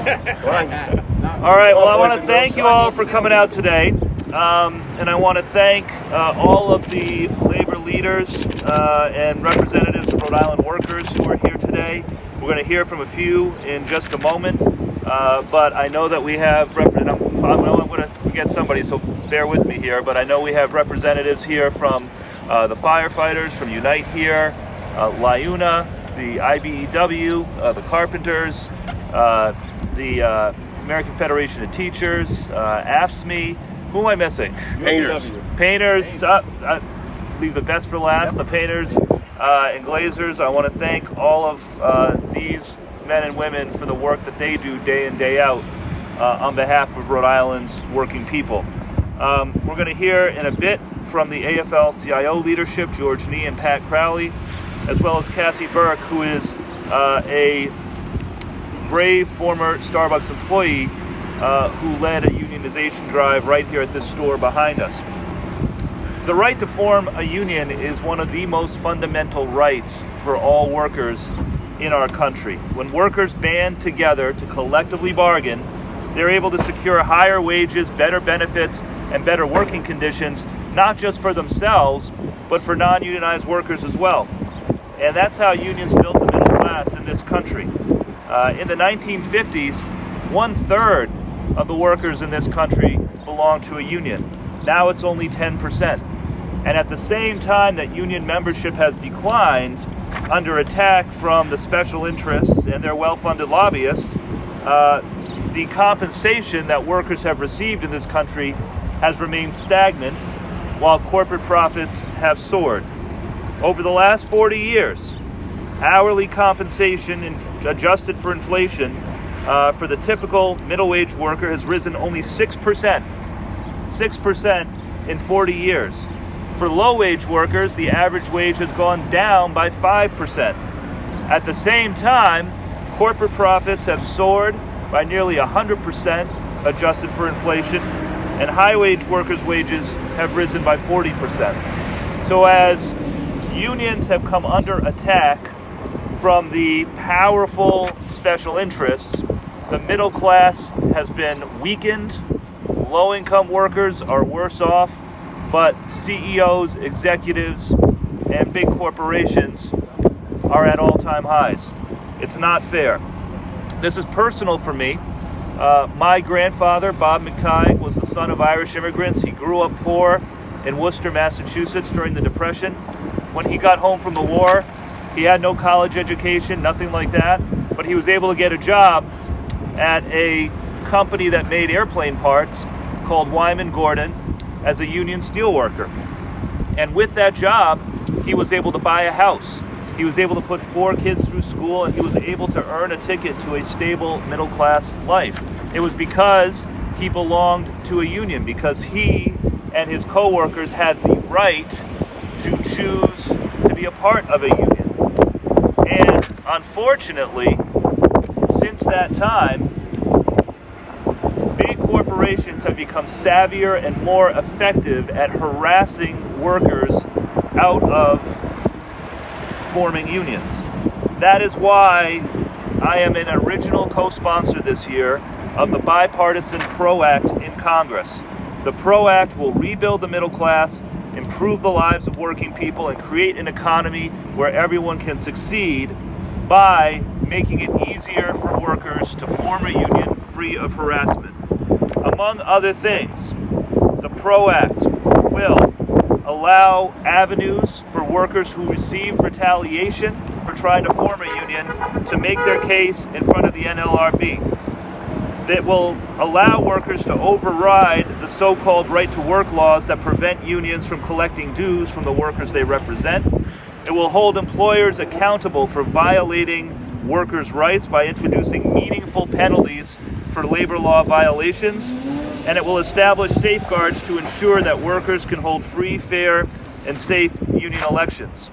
All right, well, I want to thank you all for coming out today. And I want to thank all of the labor leaders and representatives of Rhode Island workers who are here today. We're going to hear from a few in just a moment, but I know that we have, I'm going to forget somebody, so bear with me here, but I know we have representatives here from the firefighters, from Unite here, LIUNA, the IBEW, the carpenters, the American Federation of Teachers, AFSCME. Who am I missing? Painters. Leave the best for last. The painters and glazers. I want to thank all of these men and women for the work that they do day in, day out on behalf of Rhode Island's working people. We're going to hear in a bit from the AFL-CIO leadership, George Nee and Pat Crowley, as well as Cassie Burke, who is a brave former Starbucks employee who led a unionization drive right here at this store behind us. The right to form a union is one of the most fundamental rights for all workers in our country. When workers band together to collectively bargain, they're able to secure higher wages, better benefits, and better working conditions, not just for themselves, but for non-unionized workers as well. And that's how unions built the middle class in this country. In the 1950s, 1/3 of the workers in this country belonged to a union. Now it's only 10%. And at the same time that union membership has declined under attack from the special interests and their well-funded lobbyists, the compensation that workers have received in this country has remained stagnant while corporate profits have soared. Over the last 40 years, hourly compensation adjusted for inflation for the typical middle-wage worker has risen only 6%. 6% in 40 years. For low-wage workers, the average wage has gone down by 5%. At the same time, corporate profits have soared by nearly 100% adjusted for inflation, and high-wage workers' wages have risen by 40%. So as unions have come under attack from the powerful special interests, the middle class has been weakened, low-income workers are worse off, but CEOs, executives, and big corporations are at all-time highs. It's not fair. This is personal for me. My grandfather, Bob McTighe, was the son of Irish immigrants. He grew up poor in Worcester, Massachusetts during the Depression. When he got home from the war, he had no college education, nothing like that, but he was able to get a job at a company that made airplane parts called Wyman Gordon as a union steelworker. And with that job, he was able to buy a house. He was able to put 4 kids through school, and he was able to earn a ticket to a stable middle-class life. It was because he belonged to a union, because he and his co-workers had the right to choose to be a part of a union. And unfortunately, since that time, big corporations have become savvier and more effective at harassing workers out of forming unions. That is why I am an original co-sponsor this year of the bipartisan PRO Act in Congress. The PRO Act will rebuild the middle class, improve the lives of working people, and create an economy where everyone can succeed by making it easier for workers to form a union free of harassment. Among other things, the PRO Act will allow avenues for workers who receive retaliation for trying to form a union to make their case in front of the NLRB. That will allow workers to override the so-called right-to-work laws that prevent unions from collecting dues from the workers they represent. It will hold employers accountable for violating workers' rights by introducing meaningful penalties for labor law violations, and it will establish safeguards to ensure that workers can hold free, fair, and safe union elections.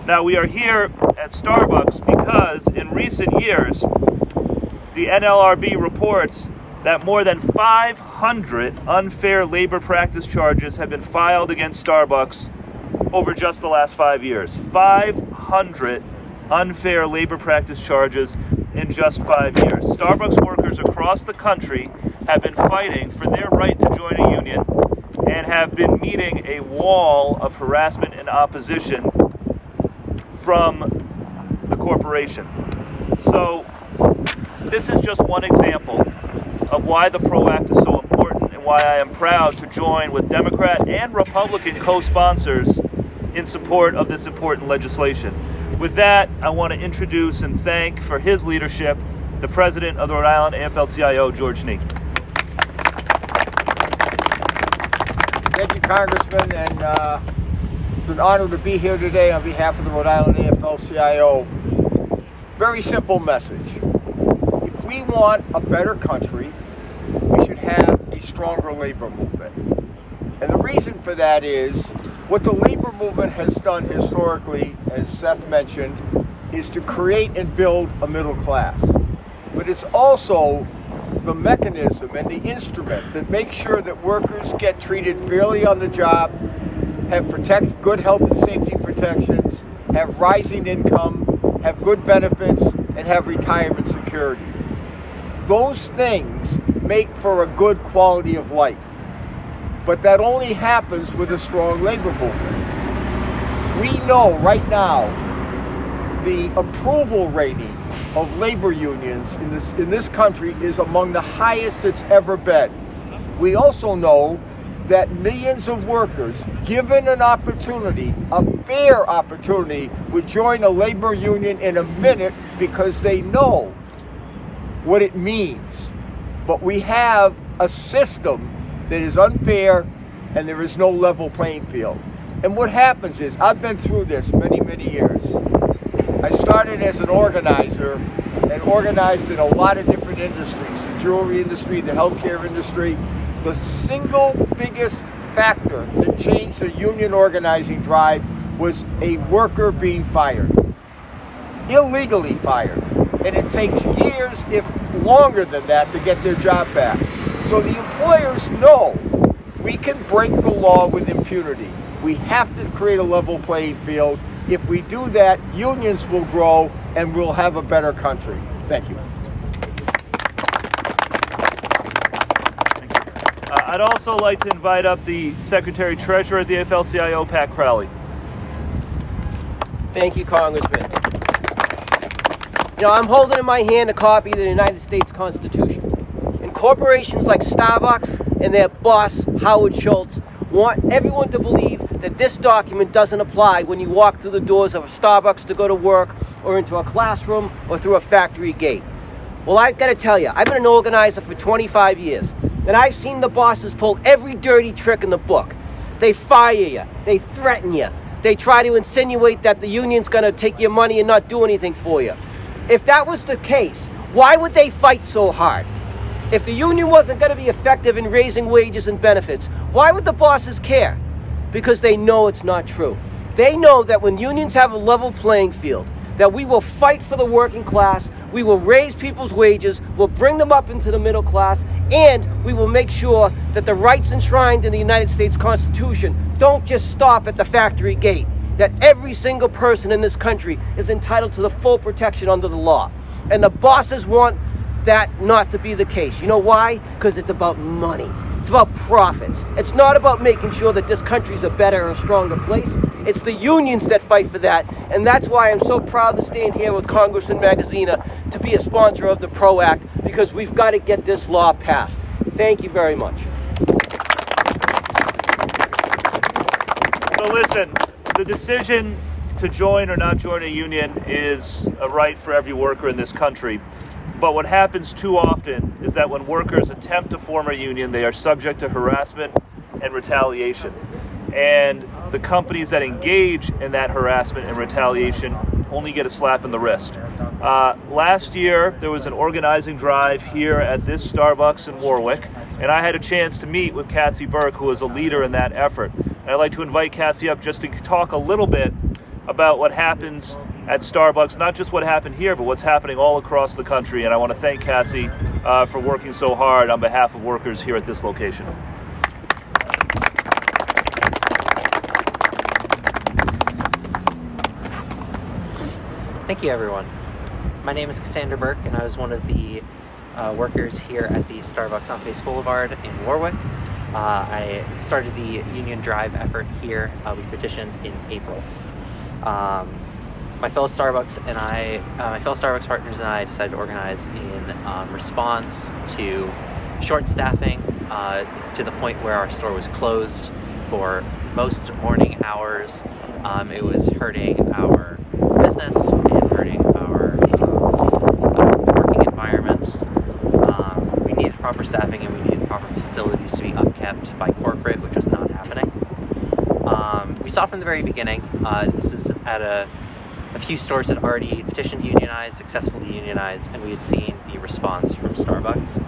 Now, we are here at Starbucks because in recent years, the NLRB reports that more than 500 unfair labor practice charges have been filed against Starbucks over just the last 5 years. 500 unfair labor practice charges in just 5 years. Starbucks workers across the country have been fighting for their right to join a union and have been meeting a wall of harassment and opposition from the corporation. So this is just one example of why the PRO Act is so important and why I am proud to join with Democrat and Republican co-sponsors in support of this important legislation. With that, I want to introduce and thank for his leadership the President of the Rhode Island AFL-CIO, George Nee. Thank you, Congressman, and it's an honor to be here today on behalf of the Rhode Island AFL-CIO. Very simple message. If we want a better country, we should have a stronger labor movement. And the reason for that is what the labor movement has done historically, as Seth mentioned, is to create and build a middle class. But it's also the mechanism and the instrument that makes sure that workers get treated fairly on the job, have good health and safety protections, have rising income, have good benefits, and have retirement security. Those things make for a good quality of life. But that only happens with a strong labor movement. We know right now the approval rating of labor unions in this country is among the highest it's ever been. We also know that millions of workers, given an opportunity, a fair opportunity, would join a labor union in a minute because they know what it means. But we have a system that is unfair and there is no level playing field. And what happens is, I've been through this many years. I started as an organizer and organized in a lot of different industries, the jewelry industry, the healthcare industry. The single biggest factor that changed the union organizing drive was a worker being fired, illegally fired. And it takes years, if longer than that, to get their job back. So the employers know we can break the law with impunity. We have to create a level playing field. If we do that, unions will grow and we'll have a better country. Thank you. I'd also like to invite up the Secretary Treasurer at the AFL-CIO, Pat Crowley. Thank you, Congressman. You know, I'm holding in my hand a copy of the United States Constitution. And corporations like Starbucks and their boss, Howard Schultz, want everyone to believe that this document doesn't apply when you walk through the doors of a Starbucks to go to work or into a classroom or through a factory gate. Well, I've got to tell you, I've been an organizer for 25 years, and I've seen the bosses pull every dirty trick in the book. They fire you, they threaten you, they try to insinuate that the union's going to take your money and not do anything for you. If that was the case, why would they fight so hard? If the union wasn't going to be effective in raising wages and benefits, why would the bosses care? Because they know it's not true. They know that when unions have a level playing field, that we will fight for the working class, we will raise people's wages, we'll bring them up into the middle class, and we will make sure that the rights enshrined in the United States Constitution don't just stop at the factory gate, that every single person in this country is entitled to the full protection under the law. And the bosses want that not to be the case. You know why? Because it's about money. It's about profits. It's not about making sure that this country's a better or stronger place. It's the unions that fight for that. And that's why I'm so proud to stand here with Congressman Magazina to be a sponsor of the PRO Act, because we've got to get this law passed. Thank you very much. So listen, the decision to join or not join a union is a right for every worker in this country. But what happens too often is that when workers attempt to form a union, they are subject to harassment and retaliation. And the companies that engage in that harassment and retaliation only get a slap in the wrist. Last year, there was an organizing drive here at this Starbucks in Warwick, and I had a chance to meet with Cassie Burke, who was a leader in that effort. And I'd like to invite Cassie up just to talk a little bit about what happens at Starbucks, not just what happened here, but what's happening all across the country. And I want to thank Cassie for working so hard on behalf of workers here at this location. Thank you, everyone. My name is Cassie Burke, and I was one of the workers here at the Starbucks on Pace Boulevard in Warwick. I started the union drive effort here. We petitioned in April. My fellow Starbucks partners and I decided to organize in response to short staffing to the point where our store was closed for most morning hours. It was hurting our business and hurting our working environment. We needed proper staffing and we needed proper facilities to be upkept by corporate, which was not happening. We saw from the very beginning, this is at a few stores that already petitioned to unionize, successfully unionized, and we had seen the response from Starbucks.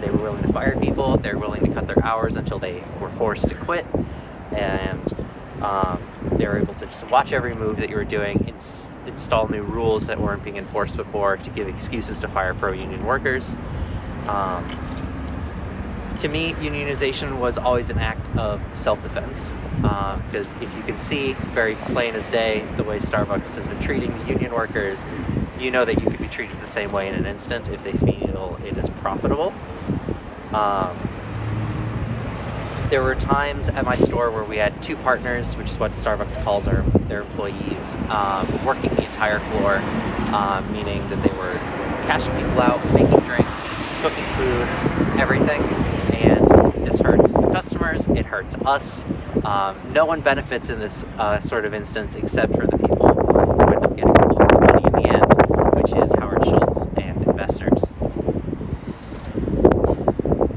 They were willing to fire people, they were willing to cut their hours until they were forced to quit, and they were able to just watch every move that you were doing, install new rules that weren't being enforced before to give excuses to fire pro-union workers. To me, unionization was always an act of self-defense, because if you can see very plain as day the way Starbucks has been treating the union workers, you know that you could be treated the same way in an instant if they feel it is profitable. There were times at my store where we had two partners, which is what Starbucks calls their employees, working the entire floor, meaning that they were cashing people out, making drinks, cooking food, everything. And this hurts the customers, it hurts us. No one benefits in this sort of instance except for the people who end up getting a little money in the end, which is Howard Schultz and investors.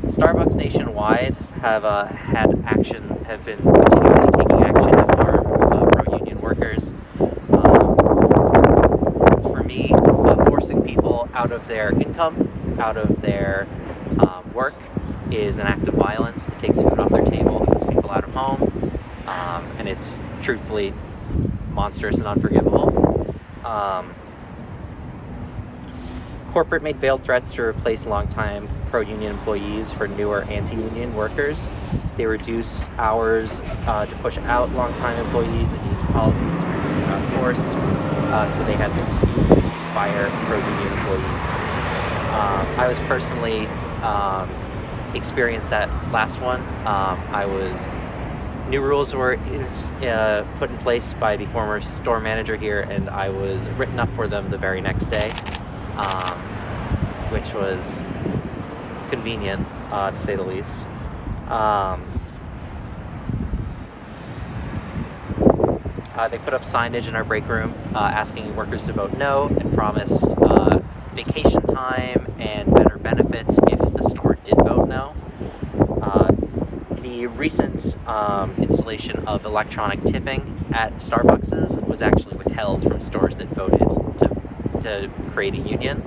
Starbucks nationwide have been continually taking action to harm pro-union workers. For me, forcing people out of their income, out of their work, is an act of violence. It takes food off their table, it puts people out of home, and it's truthfully monstrous and unforgivable. Corporate made veiled threats to replace longtime pro-union employees for newer anti-union workers. They reduced hours to push out longtime employees and used policies previously not enforced, so they had an excuse to fire pro-union employees. I was personally experienced that last one. New rules were put in place by the former store manager here, and I was written up for them the very next day, which was convenient, to say the least. They put up signage in our break room asking workers to vote no, and promised vacation time and better benefits if the store did vote no. The recent installation of electronic tipping at Starbucks was actually withheld from stores that voted to create a union.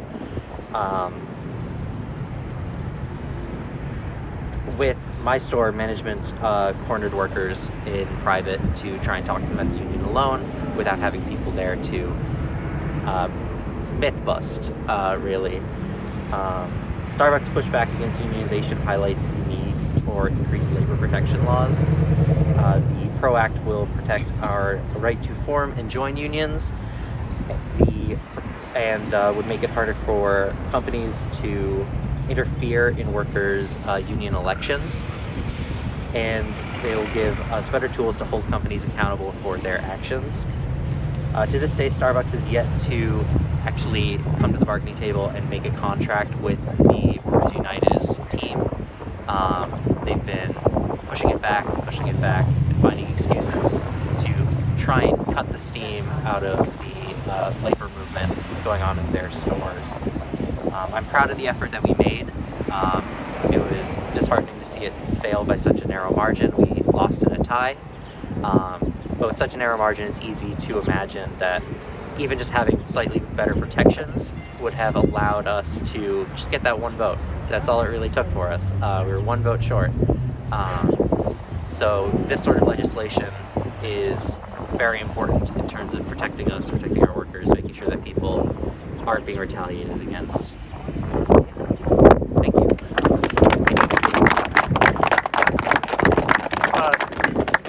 With my store, management cornered workers in private to try and talk to them at the union alone without having people there to myth bust, really. Starbucks' pushback against unionization highlights the need for increased labor protection laws. The PRO Act will protect our right to form and join unions, and would make it harder for companies to interfere in workers' union elections, and they will give us better tools to hold companies accountable for their actions. To this day, Starbucks has yet to actually come to the bargaining table and make a contract with the Workers United team. They've been pushing it back, and finding excuses to try and cut the steam out of the labor movement going on in their stores. I'm proud of the effort that we made. It was disheartening to see it fail by such a narrow margin. We lost in a tie. But with such a narrow margin, it's easy to imagine that even just having slightly better protections would have allowed us to just get that one vote. That's all it really took for us. We were one vote short. So this sort of legislation is very important in terms of protecting us, protecting our workers, making sure that people aren't being retaliated against. Thank you.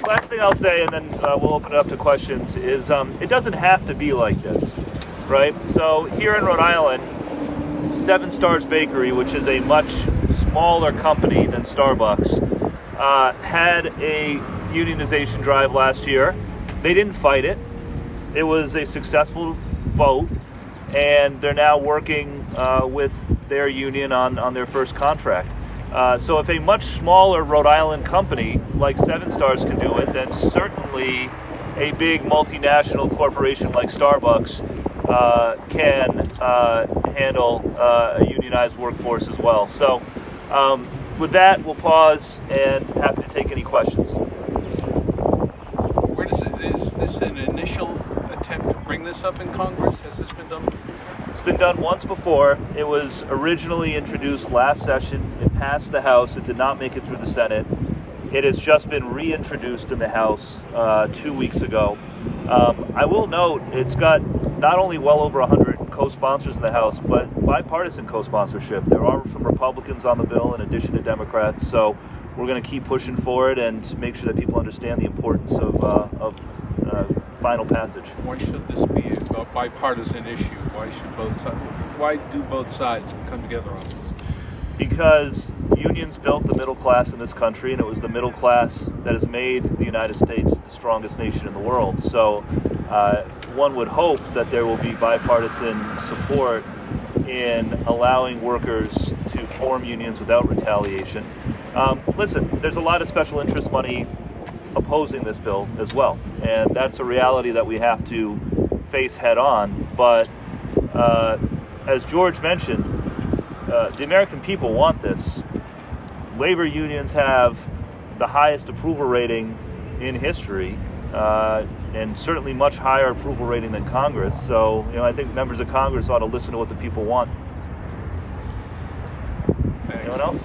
Last thing I'll say, and then we'll open it up to questions, is it doesn't have to be like this. right? So here in Rhode Island, Seven Stars Bakery, which is a much smaller company than Starbucks, had a unionization drive last year. They didn't fight it. It was a successful vote, and they're now working with their union on their first contract. So if a much smaller Rhode Island company like Seven Stars can do it, then certainly a big multinational corporation like Starbucks can handle a unionized workforce as well. So with that, we'll pause and happy to take any questions. Where does it, is this an initial attempt to bring this up in Congress? Has this been done before? It's been done once before. It was originally introduced last session. It passed the House. It did not make it through the Senate. It has just been reintroduced in the House 2 weeks ago. I will note it's got not only well over 100 co-sponsors in the House, but bipartisan co-sponsorship. There are some Republicans on the bill in addition to Democrats, so we're going to keep pushing for it and make sure that people understand the importance of final passage. Why should this be a bipartisan issue? Why should why do both sides come together on this? Because unions built the middle class in this country, and it was the middle class that has made the United States the strongest nation in the world. So one would hope that there will be bipartisan support in allowing workers to form unions without retaliation. Listen, there's a lot of special interest money opposing this bill as well, and that's a reality that we have to face head on. But as George mentioned, the American people want this. Labor unions have the highest approval rating in history, and certainly much higher approval rating than Congress. So, I think members of Congress ought to listen to what the people want. Thanks. Anyone else?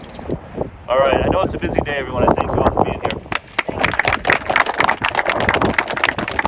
All right. I know it's a busy day, everyone. I thank you